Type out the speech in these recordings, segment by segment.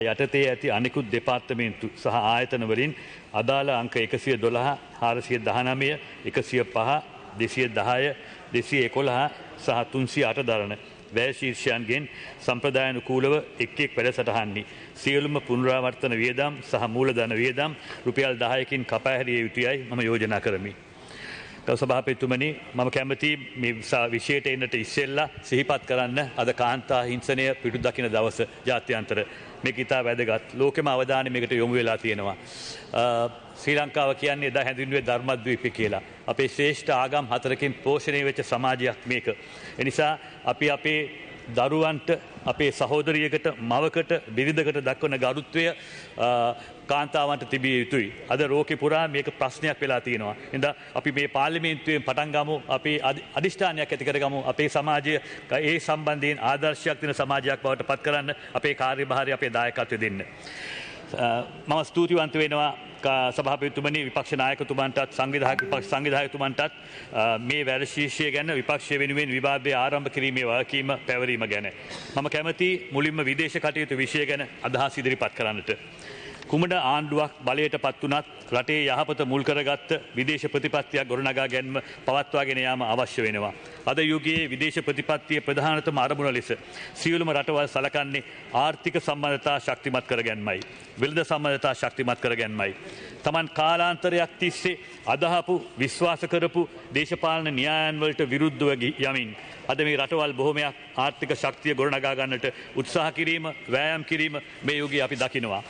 යටතේ ඇති අනිකුත් දෙපාර්තමේන්තු සහ ආයතන වලින් අදාළ අංක 112, 419, 105, 210, 211 සහ 308 දරන වැය ශීර්ෂයන්ගෙන් සම්ප්‍රදායානුකූලව එක් වැඩසටහන්හි සියලුම පුනරාවර්තන වියදම් සහ මූලධන වියදම් රුපියල් 10කින් කපා හැරිය යුතුයයි මම යෝජනා කරමි. ගරු සභාපතිතුමනි, මම කැමති මේ විශේෂයට එන්නට ඉස්සෙල්ලා සිහිපත් කරන්න අද කාන්තා හිංසනය පිටු දකින දවස ජාත්‍යන්තර මේක ඉතා වැදගත්. ලෝකෙම අවධානය මේකට යොමු වෙලා තියෙනවා. ශ්‍රී ලංකාව කියන්නේ එදා හැඳින්වුවේ ධර්මද්වීපය කියලා. අපේ ශ්‍රේෂ්ඨ ආගම් 4කින් පෝෂණය වෙච්ච සමාජයක් මේක. ඒ නිසා අපි අපේ දරුවන්ට, අපේ සහෝදරියකට, මවකට, බිරිඳකට දක්වන ගරුත්වය කාන්තාවන්ට තිබිය යුතුයි. අද ලෝකෙ පුරා මේක ප්‍රශ්නයක් වෙලා තියෙනවා. එහෙනම් අපි මේ පාර්ලිමේන්තුවෙන් පටන් ගමු, අපි අධිෂ්ඨානයක් ඇති කරගමු අපේ සමාජය ඒ සම්බන්ධයෙන් ආදර්ශයක් දෙන සමාජයක් බවට පත් කරන්න අපේ කාර්යභාරය, අපේ දායකත්වය දෙන්න. මම ස්තුතිවන්ත වෙනවා සභාපතිතුමනි, විපක්ෂ නායකතුමන්ටත් විපක්ෂ සංවිධායකතුමන්ටත් මේ වැඩ ශීර්ෂය ගැන විපක්ෂය වෙනුවෙන් විවාදය ආරම්භ කිරීමේ වගකීම පැවරීම ගැන. මම කැමති මුලින්ම විදේශ කටයුතු විෂය ගැන අදහස් ඉදිරිපත් කරන්නට. කුමන ආණ්ඩුවක් බලයට පත් වුණත් රටේ යහපත මුල් කරගත්ත විදේශ ප්‍රතිපත්තියක් ගොඩනගා ගැනීම පවත්වාගෙන යාම අවශ්‍ය වෙනවා. අද යුගයේ විදේශ ප්‍රතිපත්තිය ප්‍රධානතම අරමුණ ලෙස සියලුම රටවල් සලකන්නේ ආර්ථික සම්බන්ධතා ශක්තිමත් කර ගැනීමයි, වෙළඳ සම්බන්ධතා ශක්තිමත් කර ගැනීමයි. Taman කාලාන්තරයක් තිස්සේ අදහපු, විශ්වාස කරපු දේශපාලන න්‍යායන් වලට විරුද්ධව යමින් අද මේ රටවල් බොහොමයක් ආර්ථික ශක්තිය ගොඩනගා ගන්නට උත්සාහ කිරීම, වෑයම් කිරීම මේ යුගයේ අපි දකිනවා.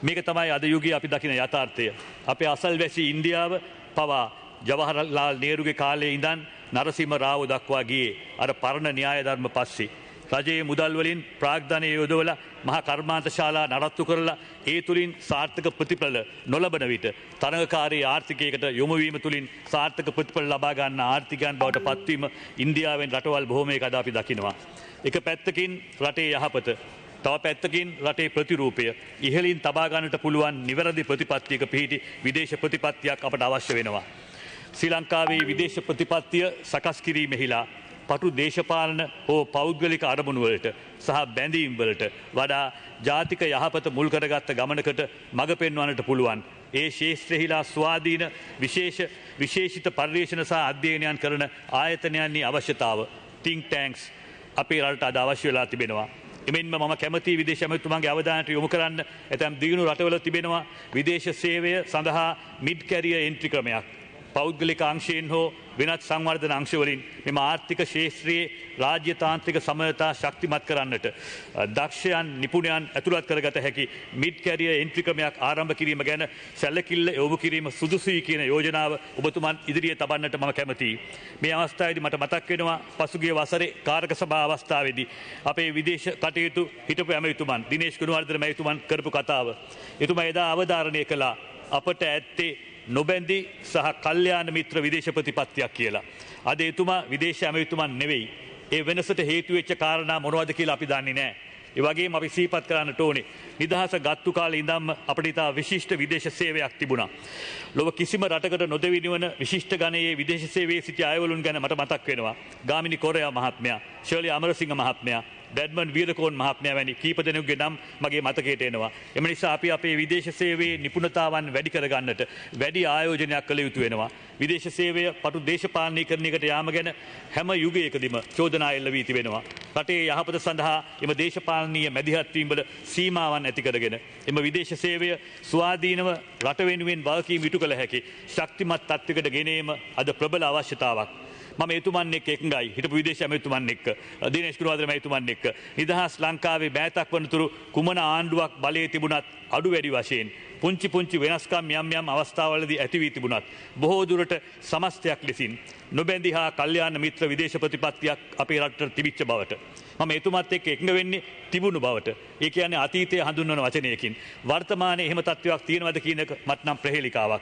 මේක තමයි අද යුගයේ අපි දකින යථාර්ථය. අපේ අසල්වැසි ඉන්දියාව පවා ජවහර්ලාල් නේරුගේ කාලේ ඉඳන් නරසිම්හ රාව දක්වා ගියේ අර පරණ න්‍යාය ධර්ම පස්සේ. රජයේ මුදල් වලින් ප්‍රාග්ධනය යොදවලා මහා කර්මාන්ත ශාලා නඩත්තු කරලා ඒ තුලින් සාර්ථක ප්‍රතිඵල නොලබන විට තරඟකාරී ආර්ථිකයකට යොමු වීම තුලින් සාර්ථක ප්‍රතිඵල ලබා ගන්න ආර්ථිකයන් බවට පත්වීම ඉන්දියාවෙන් රටවල් බොහෝමයක අද අපි දකිනවා. එක පැත්තකින් රටේ යහපත, තව පැත්තකින් රටේ ප්‍රතිරූපය ඉහළින් තබා ගන්නට පුළුවන් නිවැරදි ප්‍රතිපත්තියක පිහිටි විදේශ ප්‍රතිපත්තියක් අපට අවශ්‍ය වෙනවා. ශ්‍රී ලංකාවේ විදේශ ප්‍රතිපත්තිය සකස් කිරීමෙහිලා පටු දේශපාලන හෝ පෞද්ගලික අරමුණු වලට සහ බැඳීම් වලට වඩා ජාතික යහපත මුල් කරගත්ත ගමනකට මඟ පෙන්වන්නට පුළුවන්. ඒ ශේෂ්ත්‍රහිලා ස්වාධීන විශේෂිත පර්යේෂණ සහ අධ්‍යයනයන් කරන ආයතනයන්හි අවශ්‍යතාව, think tanks අපේ රටට අද අවශ්‍ය වෙලා තිබෙනවා. එමෙන්ම මම කැමති විදේශ ඇමතුමාගේ අවධානයට යොමු කරන්න ඇතැම් දියුණු රටවල තිබෙනවා විදේශ සේවය සඳහා මිඩ් කැරියර් එන්ට්‍රි ක්‍රමයක්. පෞද්ගලික අංශයෙන් හෝ වෙනත් සංවර්ධන අංශවලින් මෙම ආර්ථික ශේෂ්ත්‍රයේ රාජ්‍ය තාන්ත්‍රික සමනතා ශක්තිමත් කරන්නට දක්ෂයන්, නිපුණයන් ඇතුළත් කරගත හැකි මිඩ් කැරියර් එන්ට්‍රි ක්‍රමයක් ආරම්භ කිරීම ගැන සැලකිල්ල යොමු කිරීම සුදුසුයි කියන යෝජනාව ඔබතුමන් ඉදිරියේ තබන්නට මම කැමතියි. මේ අවස්ථාවේදී මට මතක් වෙනවා පසුගිය වසරේ කාරක සභා අවස්ථාවේදී අපේ විදේශ කටයුතු හිටපු ඇමතුමන් දිනේෂ් ගුණවර්ධන මැතිතුමන් කරපු කතාව. එතුමා එදා අවධාරණය කළා අපට ඇත්තේ නොබැඳි සහ කල්යාණ මිත්‍ර විදේශ ප්‍රතිපත්තියක් කියලා. අද එතුමා විදේශ ඇමතුමන් නෙවෙයි. ඒ වෙනසට හේතු වෙච්ච කාරණා මොනවද කියලා අපි දන්නේ නැහැ. ඒ වගේම අපි සිහිපත් කරන්නට ඕනේ නිදහස ගත්තු කාලේ ඉඳන්ම අපිට ඉතා විශිෂ්ට විදේශ සේවයක් තිබුණා. ලොව කිසිම රටකට නොදෙවිනිවන විශිෂ්ට ගණයේ විදේශ සේවයේ සිටි අයවලුන් ගැන මට මතක් වෙනවා. ගාමිණී කොරයා මහත්මයා, ශර්ලි අමරසිංහ මහත්මයා, ඩැඩ්මන්ඩ් වීරකෝන් මහත්මයා වැනි කීප දෙනෙකුගේ නම් මගේ මතකයට එනවා. එම නිසා අපි අපේ විදේශ සේවයේ නිපුණතාවන් වැඩි කරගන්නට වැඩි ආයෝජනයක් කළ යුතු වෙනවා. විදේශ සේවය පටු දේශපාලනීකරණයකට යාම ගැන හැම යුගයකදීම චෝදනා එල්ල වී තිබෙනවා. රටේ යහපත සඳහා එම දේශපාලනීය මැදිහත් වීම වල සීමාවන් ඇති කරගෙන එම විදේශ සේවය ස්වාධීනව රට වෙනුවෙන් වගකීම් ඉටු කළ හැකි ශක්තිමත් තත්ත්වයකට ගෙනීම අද ප්‍රබල අවශ්‍යතාවක්. මම එතුමන් එක්ක එකඟයි. හිටපු විදේශ ඇමතුමන් එක්ක, දිනේෂ් ගුණවර්ධන මැතිතුමන් එක්ක නිදහස් ලංකාවේ බෑතක් වනතුරු කුමන ආණ්ඩුවක් බලයේ තිබුණත් අඩු වැඩි වශයෙන් පුංචි වෙනස්කම් යම් අවස්ථාවලදී ඇති වී තිබුණත් බොහෝ දුරට සමස්තයක් ලෙසින් නොබැඳි හා කල්යාණ මිත්‍ර විදේශ ප්‍රතිපත්තියක් අපේ රටට තිබිච්ච බවට මම එතුමත් එක්ක එකඟ වෙන්නේ තිබුණු බවට. ඒ කියන්නේ අතීතයේ හඳුන්වන වචනයකින්. වර්තමානයේ එහෙම තත්ත්වයක් තියෙනවද කියන එක මට නම් ප්‍රහේලිකාවක්.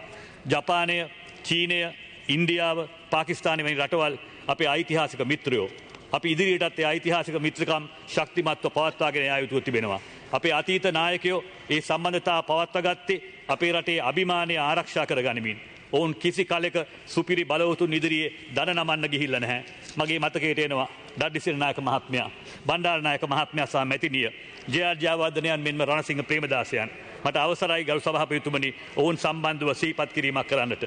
ජපානය, චීනය, ඉන්දියාව, පාකිස්තානය වැනි රටවල් අපේ ඓතිහාසික මිත්‍රයෝ. අපි ඉදිරියටත් ඒ ඓතිහාසික මිත්‍රකම් ශක්තිමත්ව පවත්වාගෙන යා යුතුව තිබෙනවා. අපේ අතීත නායකයෝ ඒ සම්බන්ධතාව පවත්වාගත්තේ අපේ රටේ අභිමානය ආරක්ෂා කර ගනිමින්. ඔවුන් කිසි කලෙක සුපිරි බලවතුන් ඉදිරියේ දන නමන්න ගිහිල්ලා නැහැ. මගේ මතකයට එනවා දඩ්ඩිසිරි නායක මහත්මයා, බණ්ඩාරනායක මහත්මයා සහ මැතිනිය, ජේ.ආර්. ජයවර්ධනයන් මෙන්ම රණසිංහ ප්‍රේමදාසයන්. මට අවසරයි ගරු සභාපතිතුමනි ඔවුන් සම්බන්ධව සිහිපත් කිරීමක් කරන්නට.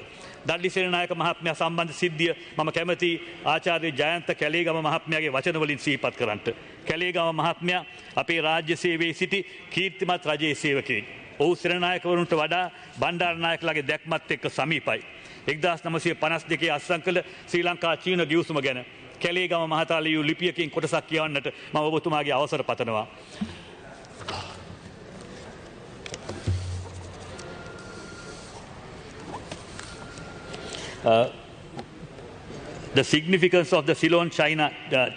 දඩ්ඩිසිරි නායක මහත්මයා සම්බන්ධ සිද්ධිය මම කැමති ආචාර්ය ජයන්ත කැලේගම මහත්මයාගේ වචන වලින් සිහිපත් කරන්නට. කැලේගම මහත්මයා අපේ රාජ්‍ය සේවයේ සිටි කීර්තිමත් රජයේ සේවකයෙක්. ඔහු සේනානායකවරුන්ට වඩා බණ්ඩාරනායකලාගේ දැක්මත් එක්ක සමීපයි. 1952 අත්සන් කළ ශ්‍රී ලංකා චීන ගිවිසුම ගැන කැලේගම මහතා ලියූ ලිපියකින් කොටසක් කියවන්නට මම ඔබතුමාගේ අවසර පතනවා. The significance of the Ceylon-China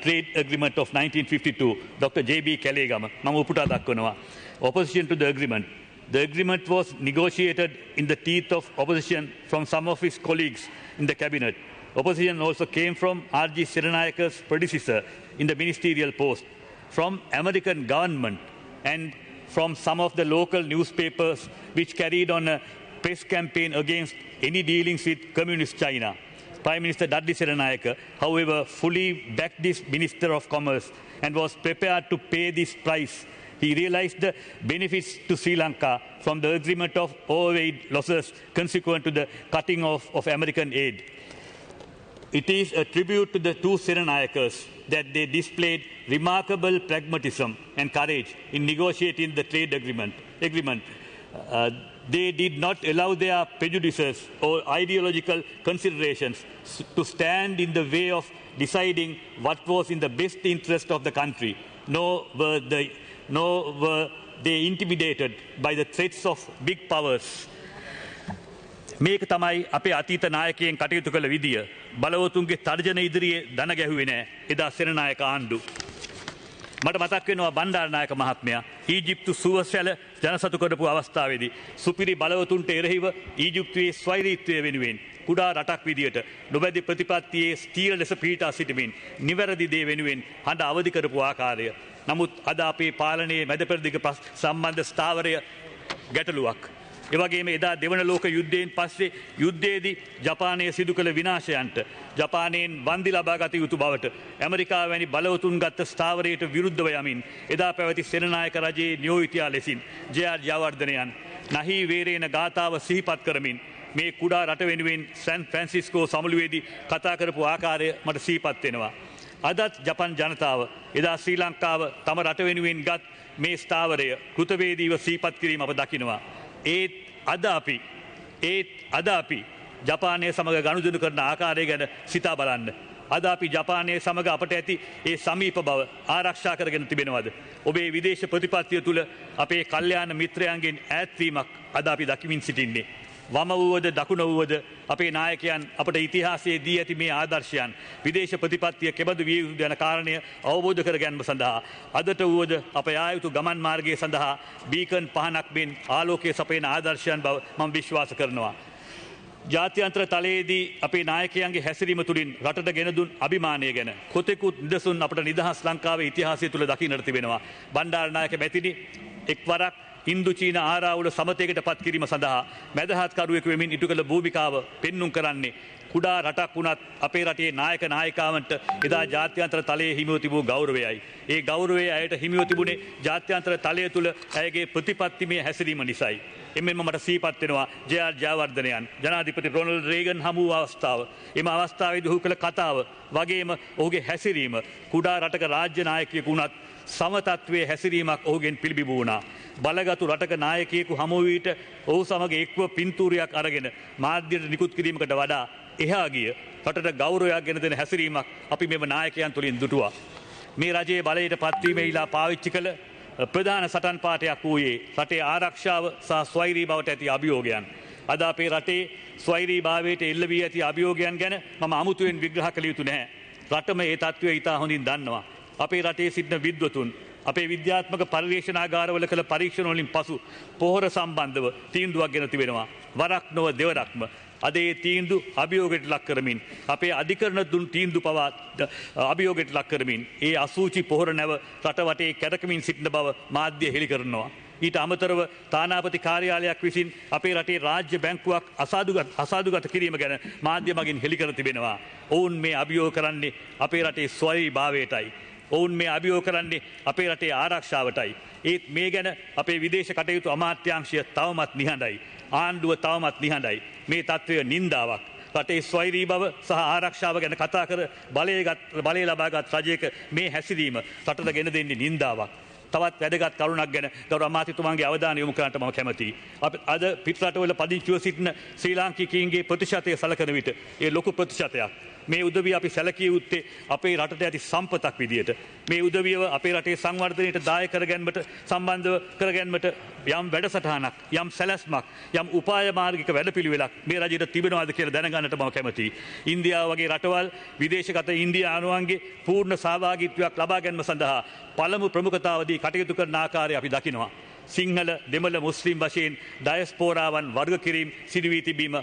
trade agreement of 1952, Dr. J.B. Kalegama, මම උපුටා දක්වනවා. Opposition to the agreement. The agreement was negotiated in the teeth of opposition from some of his colleagues in the cabinet. Opposition also came from R.G. Siranayaka's predecessor in the ministerial post, from American government, and from some of the local newspapers which carried on a press campaign against any dealings with Communist China. Prime Minister Dudley Siranayaka, however, fully backed this Minister of Commerce and was prepared to pay this price. He realized the benefits to Sri Lanka from the agreement of overweight losses consequent to the cutting off of American aid. It is a tribute to the two Siranayakas that they displayed remarkable pragmatism and courage in negotiating the trade agreement. They did not allow their prejudices or ideological considerations to stand in the way of deciding what was in the best interest of the country, nor were they intimidated by the threats of big powers. මේක තමයි අපේ අතීත නායකයන් කටයුතු කළ විදිය. බලවතුන්ගේ තර්ජන ඉදිරියේ දන ගැහුවේ නෑ එදා සේනානායක ආණ්ඩු. මට මතක් වෙනවා බණ්ඩාරනායක මහත්මයා ඊජිප්තු සුවසැල ජනසතු කරපු අවස්ථාවේදී සුපිරි බලවතුන්ට එරෙහිව ඊජිප්තුවේ ස්වෛරීත්වය වෙනුවෙන් කුඩා රටක් විදියට නොබැදි ප්‍රතිපත්තියේ ස්ථීර ලෙස පිහිටා සිටමින් නිවැරදි දේ වෙනුවෙන් හඬ අවදි කරපු ආකාරය. නමුත් අද අපේ පාලනයේ මැදපෙරදිග සම්බන්ධ ස්ථාවරය ගැටලුවක්. එවගේම එදා දෙවන ලෝක යුද්ධයෙන් පස්සේ යුද්ධයේදී ජපානය සිදු කළ විනාශයන්ට ජපානයෙන් වන්දි ලබා ගත යුතු බවට ඇමරිකාව වැනි බලවතුන් ගත්ත ස්ථාවරයට විරුද්ධව යමින් එදා පැවති සේනානායක රජයේ නියෝජිතයා ලෙසින් ජේ.ආර්. ජයවර්ධනයන් නහි වේරේන ගාථාව සිහිපත් කරමින් මේ කුඩා රට වෙනුවෙන් සෑන් ෆ්‍රැන්සිස්කෝ සමුළුවේදී කතා කරපු ආකාරය මට සිහිපත් වෙනවා. අදත් ජපන් ජනතාව එදා ශ්‍රී ලංකාව තම රට වෙනුවෙන් ගත් මේ ස්ථාවරය කෘතවේදීව සිහිපත් කිරීම අප දකිනවා. ඒත් අද අපි ජපානය සමඟ ගනුදෙනු කරන ආකාරය ගැන සිතා බලන්න. අද අපි ජපානය සමඟ අපට ඇති ඒ සමීප බව ආරක්ෂා කරගෙන තිබෙනවද? ඔබේ විදේශ ප්‍රතිපත්තිය තුළ අපේ කල්යාණ මිත්‍රයන්ගෙන් ඈත්වීමක් අද අපි දකිමින් සිටින්නේ. වම වුවද දකුණ වුවද අපේ නායකයන් අපට ඉතිහාසයේ දී ඇති මේ ආදර්ශයන් විදේශ ප්‍රතිපත්තිය කෙබඳු විය යුතු යන කාරණය අවබෝධ කර ගැනීම සඳහා අදට වුවද අප යා යුතු ගමන් මාර්ගය සඳහා බීකන් පහනක් මෙන් ආලෝකයේ සපයන ආදර්ශයන් බව මම විශ්වාස කරනවා. ජාත්‍යන්තර තලයේදී අපේ නායකයන්ගේ හැසිරීම තුළින් රටට ගෙන දුන් අභිමානය ගැන කොතෙකුත් නිදසුන් අපට නිදහස් ලංකාවේ ඉතිහාසය තුළ දකින්නට තිබෙනවා. බණ්ඩාරනායක මැතිනි එක්වරක් හින්දු චීන ආරාවුල සමතයකට පත් කිරීම සඳහා මැදහත්කරුවෙකු වෙමින් ඉටු කළ භූමිකාව පෙන්නුම් කරන්නේ කුඩා රටක් වුණත් අපේ රටේ නායක නායිකාවන්ට එදා ජාත්‍යන්තර තලයේ හිමිව තිබූ ගෞරවයයි. ඒ ගෞරවය ඇයට හිමිව තිබුණේ ජාත්‍යන්තර තලය තුළ ඇයගේ ප්‍රතිපත්තිමය හැසිරීම නිසායි. එමෙන්ම මට සිහිපත් වෙනවා ජේ.ආර්. ජයවර්ධනයන් ජනාධිපති රොනල්ඩ් රේගන් හමු අවස්ථාව. එම අවස්ථාවේදී ඔහු කළ කතාව වගේම ඔහුගේ හැසිරීම කුඩා රටක රාජ්‍ය නායකයෙකු වුණත් සමතත්වයේ හැසිරීමක් ඔහුගෙන් පිළිබිඹු වුණා. බලගතු රටක නායකයෙකු හමු වීට ඔහු සමග එක්ව පින්තූරයක් අරගෙන මාධ්‍යයට නිකුත් කිරීමකට වඩා එහා ගිය රටට ගෞරවයක් ගෙන දෙන හැසිරීමක් අපි මෙම නායකයන් තුළින් දුටුවා. මේ රජයේ බලයට පත්වීමේලා පාවිච්චි කළ ප්‍රධාන සටන් පාඨයක් වූයේ රටේ ආරක්ෂාව සහ ස්වෛරී බවට ඇති අභියෝගයන්. අද අපේ රටේ ස්වෛරී භාවයට එල්ල වී ඇති අභියෝගයන් ගැන මම අමුතුවෙන් විග්‍රහ කළ යුතු නැහැ. රටම ඒ තත්ත්වය ඉතා හොඳින් දන්නවා. අපේ රටේ සිටින විද්වතුන් අපේ විද්‍යාත්මක පරිශනාගාරවල කළ පරීක්ෂණ වලින් පසු පොහොර සම්බන්ධව තීන්දුවක් ගෙන තිබෙනවා. වරක් නොව දෙවරක්ම අද ඒ තීන්දුව අභියෝගයට ලක් කරමින් අපේ අධිකරණ දුන් තීන්දුව පවා අභියෝගයට ලක් කරමින් ඒ අසූචි පොහොර නැව රට වටේ කැරකමින් සිටින බව මාධ්‍ය හෙළි කරනවා. ඊට අමතරව තානාපති කාර්යාලයක් විසින් අපේ රටේ රාජ්‍ය බැංකුවක් අසාදුගත කිරීම ගැන මාධ්‍ය මගින් හෙළි කර තිබෙනවා. ඔවුන් මේ අභියෝග කරන්නේ අපේ රටේ ස්වෛරීභාවයටයි. ඔවුන් මේ අභියෝග කරන්නේ අපේ රටේ ආරක්ෂාවටයි. ඒත් මේ ගැන අපේ විදේශ කටයුතු අමාත්‍යාංශය තවමත් නිහඬයි. ආණ්ඩුව තවමත් නිහඬයි. මේ තත්ත්වය නින්දාවක්. රටේ ස්වෛරී බව සහ ආරක්ෂාව ගැන කතා කර බලය ලබාගත් රජයක මේ හැසිරීම රටට ගෙන දෙන්නේ නින්දාවක්. තවත් වැදගත් කරුණක් ගැන ගෞරව අමාත්‍යතුමාගේ අවධානය යොමු කරන්නට මම කැමතියි. අද පිටරටවල පදිංචිව සිටින ශ්‍රී ලාංකිකයින්ගේ ප්‍රතිශතය සලකන විට ඒ ලොකු ප්‍රතිශතයක්. මේ උදවිය අපි සැලකිය යුත්තේ අපේ රටට ඇති සම්පතක් විදියට. මේ උදවියව අපේ රටේ සංවර්ධනයට දායක කරගැන්මට සම්බන්ධව කරගැන්මට යම් වැඩසටහනක්, යම් සැලැස්මක්, යම් උපාය මාර්ගික වැඩපිළිවෙලක් මේ රජයට තිබෙනවාද කියලා දැනගන්නට මම කැමතියි. ඉන්දියාව වගේ රටවල් විදේශගත ඉන්දියානුවන්ගේ පූර්ණ සහභාගීත්වයක් ලබා ගැනීම සඳහා පළමු ප්‍රමුඛතාව දී කටයුතු කරන ආකාරය අපි දකිනවා. සිංහල දෙමළ මුස්ලිම් වශයෙන් ඩයස්පෝරාවන් වර්ග කිරීම සිදු වී තිබීම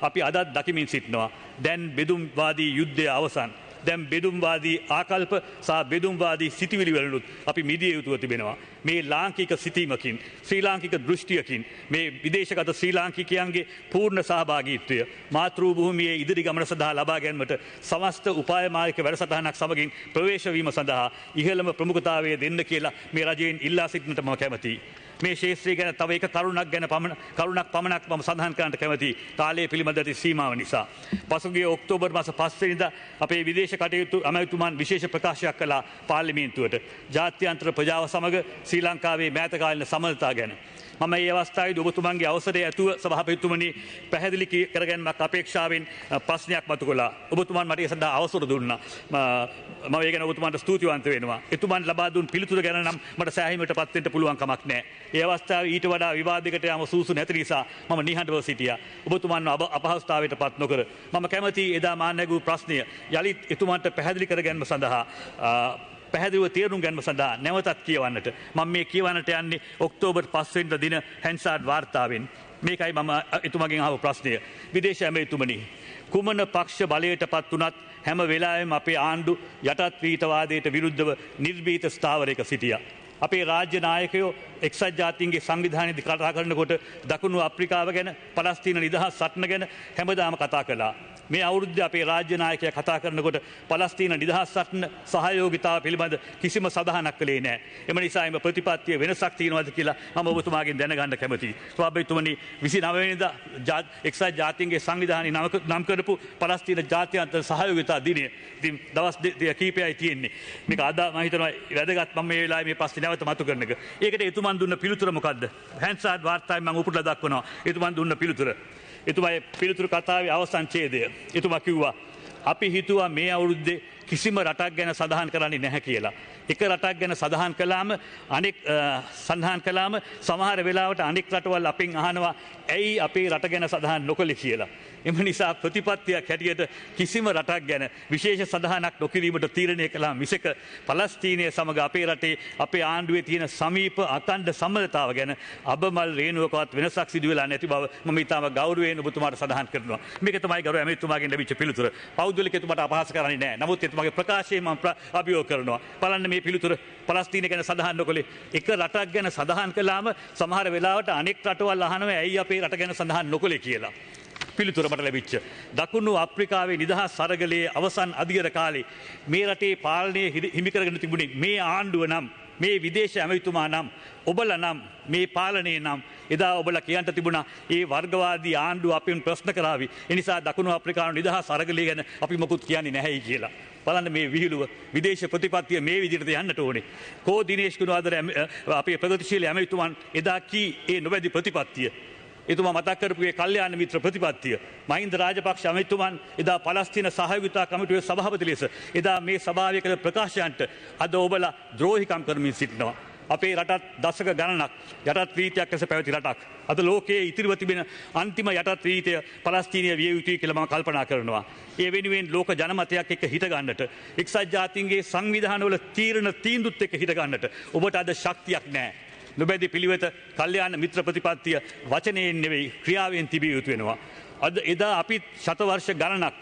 අපි අදත් දකිමින් සිටිනවා. දැන් බෙදුම්වාදී යුද්ධය අවසන්. දැන් බෙදුම්වාදී ආකල්ප සහ බෙදුම්වාදී සිතිවිලි වලුත් අපි මිදිය යුතුව තිබෙනවා. මේ ලාංකික සිතීමකින්, ශ්‍රී ලාංකික දෘෂ්ටියකින් මේ විදේශගත ශ්‍රී ලාංකිකයන්ගේ පූර්ණ සහභාගීත්වය මාතෘ භූමියේ ඉදිරි ගමන සඳහා ලබා ගැනීමට සමස්ත උපාය මාර්ගික වැඩසටහනක් සමගින් ප්‍රවේශ වීම සඳහා ඉහළම ප්‍රමුඛතාවය දෙන්න කියලා මේ රජයෙන් ඉල්ලා සිටින්නට මම කැමතියි. මේ ශේත්‍රය ගැන තව එක කරුණක් පමණක් මම සඳහන් කරන්නට කැමතියි. කාලය පිළිබඳ ඇති සීමාව නිසා. පසුගිය ඔක්තෝබර් මාස 5 වෙනිදා අපේ විදේශ කටයුතු අමාත්‍යතුමන් විශේෂ ප්‍රකාශයක් කළා පාර්ලිමේන්තුවට. ජාත්‍යන්තර ප්‍රජාව සමග ශ්‍රී ලංකාවේ මෑතකාලීන සමනතා ගැන. මම මේ අවස්ථාවේදී ඔබතුමන්ගේ අවසරය ඇතුව සභාපතිතුමනි පැහැදිලි කරගැනීමක් අපේක්ෂාවෙන් ප්‍රශ්නයක් මතු කළා. ඔබතුමන් මට ඒ සඳහා අවසර දුන්නා. මම ඒ ගැන ඔබතුමන්ට ස්තුතිවන්ත වෙනවා. එතුමන් ලබා දුන් පිළිතුර ගැන නම් මට සෑහීමටපත් වෙන්න පුළුවන් කමක් නැහැ. ඒ අවස්ථාවේ ඊට වඩා විවාදයකට යම සූසු නැති නිසා මම නිහඬව සිටියා. ඔබතුමන්ව අපහසුතාවයටපත් නොකර මම කැමතියි එදා මා නැගූ ප්‍රශ්නය යලිත් එතුමන්ට පැහැදිලි කර ගැනීම සඳහා පැහැදිලිව තේරුම් ගැනීම සඳහා නැවතත් කියවන්නට. මම මේ කියවන්නට යන්නේ ඔක්තෝබර් 5 වෙනිදා දින හැන්සාඩ් වාර්තාවෙන්. මේකයි මම එතුමගෙන් අහපු ප්‍රශ්නය. විදේශ ඇමතිතුමනි, කුමන පක්ෂ බලයටපත් වුණත් හැම වෙලාවෙම අපේ ආණ්ඩු යටත් වීතවාදයට විරුද්ධව නිර්භීත ස්ථාවරයක සිටියා. අපේ රාජ්‍ය නායකයෝ එක්සත් ජාතීන්ගේ සංවිධානයේදී කතා කරනකොට දකුණු අප්‍රිකාව ගැන, පලස්තීන නිදහස් සටන ගැන හැමදාම කතා කළා. මේ අවුරුද්දේ අපේ රාජ්‍ය නායකයා කතා කරනකොට පලස්තීන නිදහස් සටන සහයෝගිතාව පිළිබඳ කිසිම සඳහනක් කළේ නැහැ. එම නිසා එම ප්‍රතිපත්තිය වෙනසක් තියෙනවද කියලා මම ඔබතුමාගෙන් දැනගන්න කැමතියි. ස්වාභාවිකතුමනි, 29 වෙනිදා එක්සත් ජාතීන්ගේ සංවිධානය නම් කරපු පලස්තීන ජාත්‍යන්තර සහයෝගිතා දිනය. ඉතින් දවස් කීපයයි තියෙන්නේ. මේක අද මම හිතනවා වැදගත්. මම මේ වෙලාවේ මේ ප්‍රශ්නේ නැවත මතු කරන එක. ඒකට එතුමන් දුන්න පිළිතුර මොකද්ද? හැන්සාඩ් වාර්තාවෙන් මම උපුටලා දක්වනවා. එතුමන් දුන්න පිළිතුර. එතුමාගේ පිළිතුරු කතාවේ අවසන් ඡේදය. එතුමා කිව්වා අපි හිතුවා මේ අවුරුද්දේ කිසිම රටක් ගැන සඳහන් කරන්නේ නැහැ කියලා. එක රටක් ගැන සඳහන් කළාම සමහර වෙලාවට අනෙක් රටවල් අපෙන් අහනවා ඇයි අපේ රට ගැන සඳහන් නොකළේ කියලා. එම නිසා ප්‍රතිපත්තියක් හැටියට කිසිම රටක් ගැන විශේෂ සඳහනක් නොකිරීමට තීරණය කළා මිසක පලස්තීනය සමග අපේ රටේ අපේ ආණ්ඩුවේ තියෙන සමීප අඛණ්ඩ සම්මතතාව ගැන අබමල් රේණුවකවත් වෙනසක් සිදු වෙලා නැති බව මම ඊටම ගෞරවයෙන් ඔබතුමාට සඳහන් කරනවා. මේක තමයි ගෞරව ඇමතිතුමාගෙන් ලැබිච්ච පිළිතුර. පෞද්ගලික එතුමාට අපහාස කරන්නේ නැහැ. නමුත් එතුමාගේ ප්‍රකාශයෙන් මම අභියෝග කරනවා. බලන්න මේ පිළිතුර පලස්තීනය ගැන සඳහන් නොකළේ. එක රටක් ගැන සඳහන් කළාම සමහර වෙලාවට අනෙක් රටවල් අහනවා ඇයි අපේ රට ගැන සඳහන් නොකළේ කියලා. පිළිතුර මට ලැබිච්ච. දකුණු අප්‍රිකාවේ නිදහස් සරගලයේ අවසන් අධිකර කාලේ මේ රටේ පාලනය හිමි කරගෙන තිබුණේ මේ ආණ්ඩුව නම්, මේ විදේශ ඇමතිතුමා නම්, ඔබලා නම්, මේ පාලනයේ නම් එදා ඔබලා කියන්න තිබුණා ඒ වර්ගවාදී ආණ්ඩුව අපෙන් ප්‍රශ්න කරાવી. ඒ නිසා දකුණු අප්‍රිකාවේ නිදහස් සරගලය ගැන අපි මොකුත් කියන්නේ නැහැයි කියලා. බලන්න මේ විහිළුව විදේශ ප්‍රතිපත්තිය මේ විදිහට යන්නට ඕනේ. කෝ දිනේෂ් ගුණවර්ධන අපේ ප්‍රගතිශීලී ඇමතිතුමන් එදා කී ඒ නොවැදි ප්‍රතිපත්තිය. එතුමා මතක් කරපු ඒ කල්යාණ මිත්‍ර ප්‍රතිපත්තිය. මහින්ද රාජපක්ෂ ඇමතිතුමන් එදා පලස්තීන සහයෝගිතා කමිටුවේ සභාපති ලෙස එදා මේ සභාවේ කළ ප්‍රකාශයන්ට අද ඔබලා ද්‍රෝහිකම් කරමින් සිටිනවා. අපේ රටත් දශක ගණනක් යටත් ප්‍රීතියක් ලෙස පැවති රටක්. අද ලෝකයේ ඉතිරිව තිබෙන අන්තිම යටත් ප්‍රීතිය පලස්තීනීය විය යුතුයි කියලා මම කල්පනා කරනවා. ඒ වෙනුවෙන් ලෝක ජනමතයක් එක්ක හිට ගන්නට, එක්සත් ජාතීන්ගේ සංවිධානවල තීන්දුවත් එක්ක හිට ගන්නට ඔබට අද ශක්තියක් නැහැ. නොබැදි පිළිවෙත කල්යාණ මිත්‍ර ප්‍රතිපත්තිය වචනයෙන් නෙවෙයි ක්‍රියාවෙන් තිබිය යුතු වෙනවා. අද එදා අපි ශතවර්ෂ ගණනක්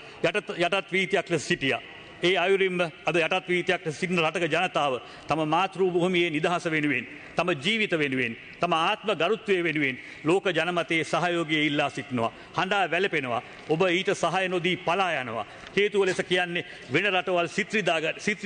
යටත් ප්‍රීතියක් ලෙස සිටියා. ඒ අයුරින්ම අද යටත් වීතියක් සිටින රටක ජනතාව තම මාතෘ භූමියේ නිදහස වෙනුවෙන්, තම ජීවිත වෙනුවෙන්, තම ආත්ම ගරුත්වය වෙනුවෙන් ලෝක ජනමතයේ සහයෝගය ඉල්ලා සිටිනවා. හඬා වැළපෙනවා. ඔබ ඊට සහාය නොදී පලා යනවා. හේතුව ලෙස කියන්නේ වෙන රටවල් සිත්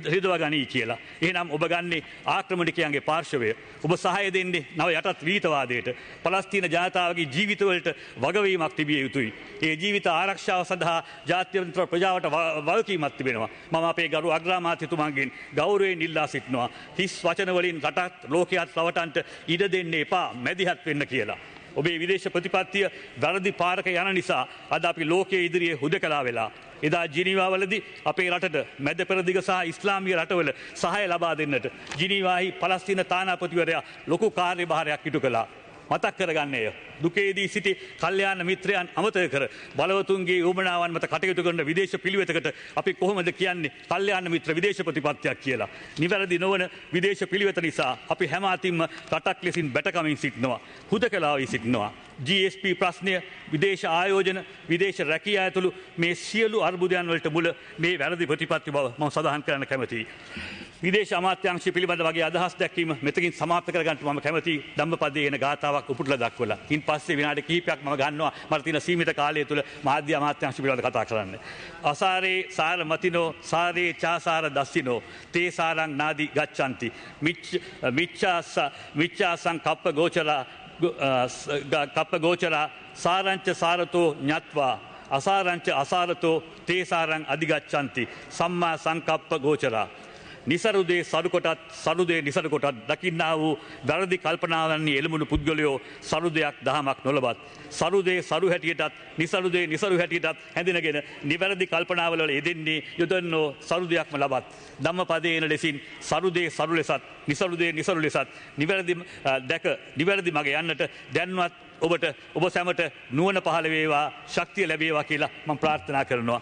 රිදවා ගනී කියලා. එහෙනම් ඔබ ගන්නේ ආක්‍රමණිකයන්ගේ පාර්ශවය. ඔබ සහාය දෙන්නේ නව යටත් වීතවාදයට. පලස්තීන ජනතාවගේ ජීවිතවලට වගවීමක් තිබිය යුතුයි. ඒ ජීවිත ආරක්ෂාව සඳහා ජාත්‍යන්තර ප්‍රජාවට වගකීමක් තිබෙනවා. මම අපේ ගරු අග්‍රාමාත්‍යතුමන්ගෙන් ගෞරවයෙන් ඉල්ලා සිටිනවා. හිස් වචන වලින් රටත් ලෝකයක් රවටන්ට ඉඩ දෙන්න එපා, මැදිහත් වෙන්න කියලා. ඔබේ විදේශ ප්‍රතිපත්තිය වැරදි පාරක යන නිසා අද අපි ලෝකයේ ඉදිරියේ හුදකලා වෙලා. එදා ජිනීවාවලදී අපේ රටට මැද පෙරදිග සහ ඉස්ලාමීය රටවල සහාය ලබා දෙන්නට ජිනීවාහි පලස්තීන තානාපතිවරයා ලොකු කාර්යභාරයක් ඉටු කළා. මතක් කරගන්නේය. දුකේදී සිටි කල්යාණ මිත්‍රයන් අමතක කර බලවතුන්ගේ උවමනාවන් මත කටයුතු කරන විදේශ පිළිවෙතකට අපි කොහොමද කියන්නේ කල්යාණ මිත්‍ර විදේශ ප්‍රතිපත්තියක් කියලා. නිවැරදි නොවන විදේශ පිළිවෙත නිසා අපි හැම අතින්ම රටක් ලෙසින් බැටකමින් සිටිනවා. හුදකලා වී සිටිනවා. GSP ප්‍රශ්නය, විදේශ ආයෝජන, විදේශ රැකියාව ඇතුළු මේ සියලු අර්බුදයන් වලට මුල මේ වැරදි ප්‍රතිපත්ති බව මම සඳහන් කරන්න කැමතියි. විදේශ අමාත්‍යාංශය පිළිබඳ වගේ අදහස් දැක්වීම මෙතකින් සමාප්ත කරගන්න මම කැමතියි. ධම්මපදයේ එන ගාථාවක් උපුටලා දක්වලා. ඉන් පස්සේ විනාඩි කිහිපයක් මම ගන්නවා මට තියෙන සීමිත කාලය තුල මාධ්‍ය අමාත්‍යාංශ පිළිබඳව කතා කරන්න. අසාරේ සාර මතිනෝ සාරේ චාසාර දස්සිනෝ තේ සාරං නාදි ගච්ඡanti මිච්ඡාසං කප්ප ගෝචරා සාරංච සාරතෝ ඤත්වා අසාරංච අසාරතෝ තේ සාරං අධිගච්ඡanti සම්මා සංකප්ප ගෝචරා. නිසරුදේ සරුකොටත් සරුදේ නිසරුකොටත් දකින්නා වූ වැරදි කල්පනාවන්හි එළඹුණු පුද්ගලයෝ සරුදයක් දහමක් නොලබත්. සරුදේ සරු හැටියටත් නිසරුදේ නිසරු හැටියටත් හැඳිනගෙන නිවැරදි කල්පනාවල යෙදෙන්නේ යොදන්නෝ සරුදයක්ම ලබත්. ධම්මපදයේ එන ලෙසින් සරුදේ සරු ලෙසත් නිසරුදේ නිසරු ලෙසත් නිවැරදි දැක නිවැරදි මග යන්නට දැන්වත් ඔබට ඔබ සැමට නුවණ පහළ වේවා, ශක්තිය ලැබේවා කියලා මම ප්‍රාර්ථනා කරනවා.